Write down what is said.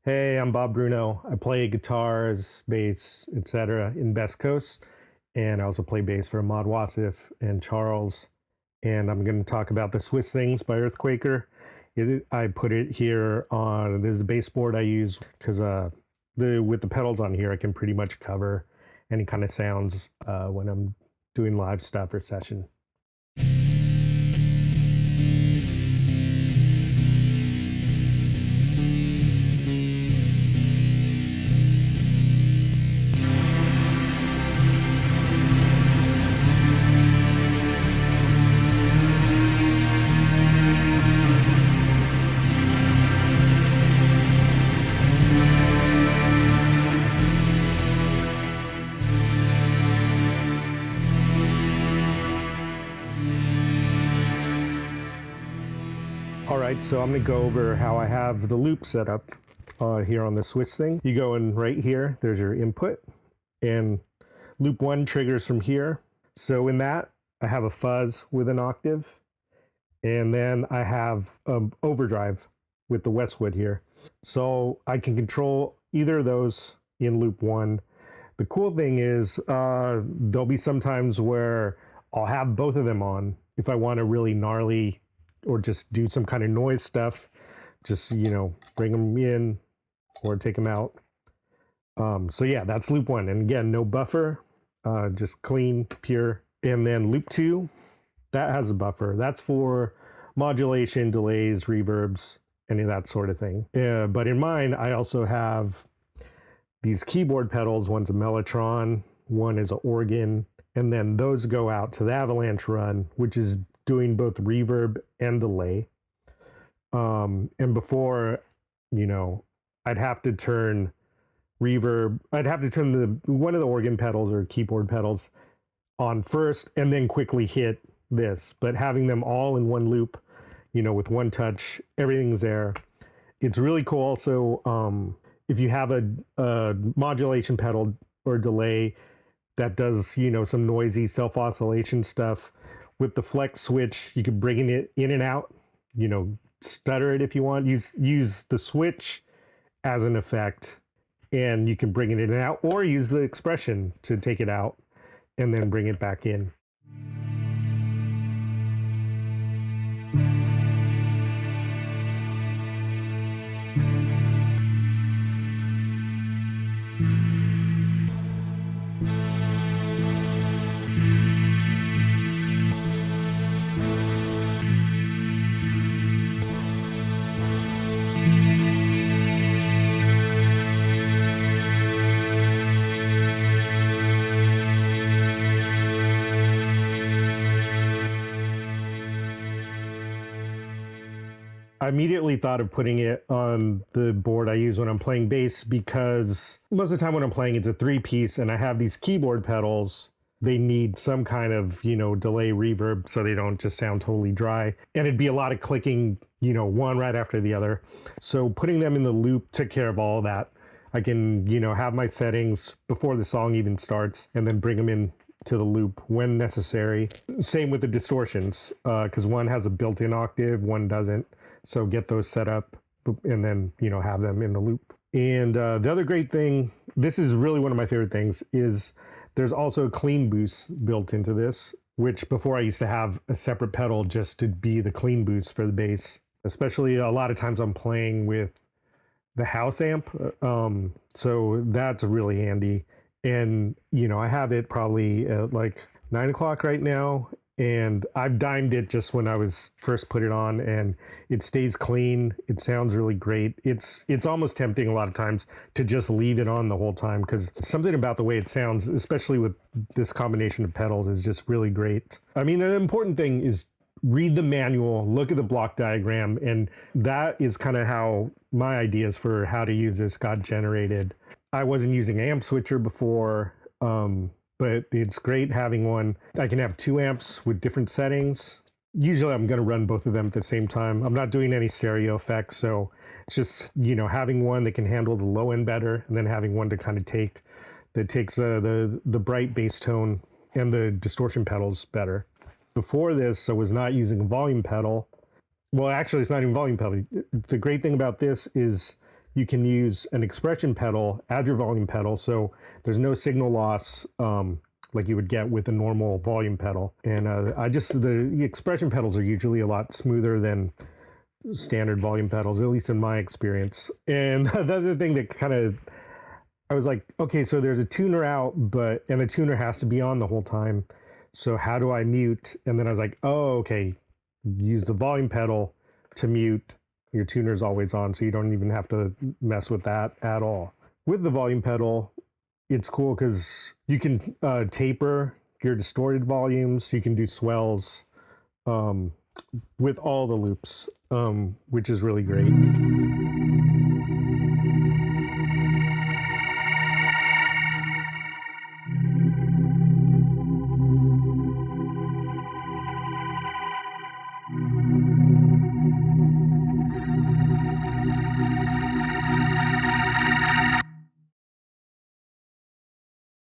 Hey, I'm Bobb Bruno. I play guitars, bass, etc. in Best Coast, and I also play bass for Ahmad Wasif and Charles. And I'm going to talk about the Swiss Things by EarthQuaker. I put it here on this is a bass board I use because with the pedals on here, I can pretty much cover any kind of sounds when I'm doing live stuff or session. All right, so I'm gonna go over how I have the loop set up here on the Swiss thing. You go in right here, there's your input, and loop 1 triggers from here. So in that, I have a fuzz with an octave, and then I have overdrive with the Westwood here. So I can control either of those in loop 1. The cool thing is there'll be some times where I'll have both of them on if I want to really gnarly or just do some kind of noise stuff, just, bring them in or take them out. So yeah, that's loop 1. And again, no buffer, just clean, pure. And then loop 2, that has a buffer. That's for modulation, delays, reverbs, any of that sort of thing. But in mine, I also have these keyboard pedals. One's a Mellotron, one is an organ, and then those go out to the Avalanche run, which is doing both reverb and delay. And before, I'd have to turn reverb, I'd have to turn one of the organ pedals or keyboard pedals on first and then quickly hit this. But having them all in one loop, with one touch, everything's there. It's really cool also if you have a modulation pedal or delay that does, some noisy self-oscillation stuff. With the flex switch, you can bring it in and out, stutter it if you want. Use the switch as an effect, and you can bring it in and out, or use the expression to take it out and then bring it back in. I immediately thought of putting it on the board I use when I'm playing bass because most of the time when I'm playing, it's a 3-piece and I have these keyboard pedals. They need some kind of, delay reverb so they don't just sound totally dry. And it'd be a lot of clicking, one right after the other. So putting them in the loop took care of all of that. I can, have my settings before the song even starts and then bring them in to the loop when necessary. Same with the distortions, because one has a built-in octave, one doesn't. So get those set up and then, have them in the loop. And the other great thing, this is really one of my favorite things, is there's also a clean boost built into this, which before I used to have a separate pedal just to be the clean boost for the bass. Especially a lot of times I'm playing with the house amp. So that's really handy. And, I have it probably at like 9 o'clock right now. And I've dimed it just when I was first put it on, and it stays clean. It sounds really great. It's almost tempting a lot of times to just leave it on the whole time because something about the way it sounds, especially with this combination of pedals, is just really great. I mean, an important thing is read the manual, look at the block diagram, and that is kind of how my ideas for how to use this got generated. I wasn't using amp switcher before, but it's great having one. I can have 2 amps with different settings. Usually I'm going to run both of them at the same time. I'm not doing any stereo effects, so it's just, having one that can handle the low end better, and then having one to kind of takes the bright bass tone and the distortion pedals better. Before this, I was not using a volume pedal. Well, actually, it's not even volume pedal. The great thing about this is you can use an expression pedal, add your volume pedal, so there's no signal loss like you would get with a normal volume pedal. And the expression pedals are usually a lot smoother than standard volume pedals, at least in my experience. And the other thing that kind of, I was like, okay, so there's a tuner out, and the tuner has to be on the whole time. So how do I mute? And then I was like, oh, okay, use the volume pedal to mute. Your tuner's always on, so you don't even have to mess with that at all. With the volume pedal, it's cool because you can taper your distorted volumes. You can do swells with all the loops, which is really great.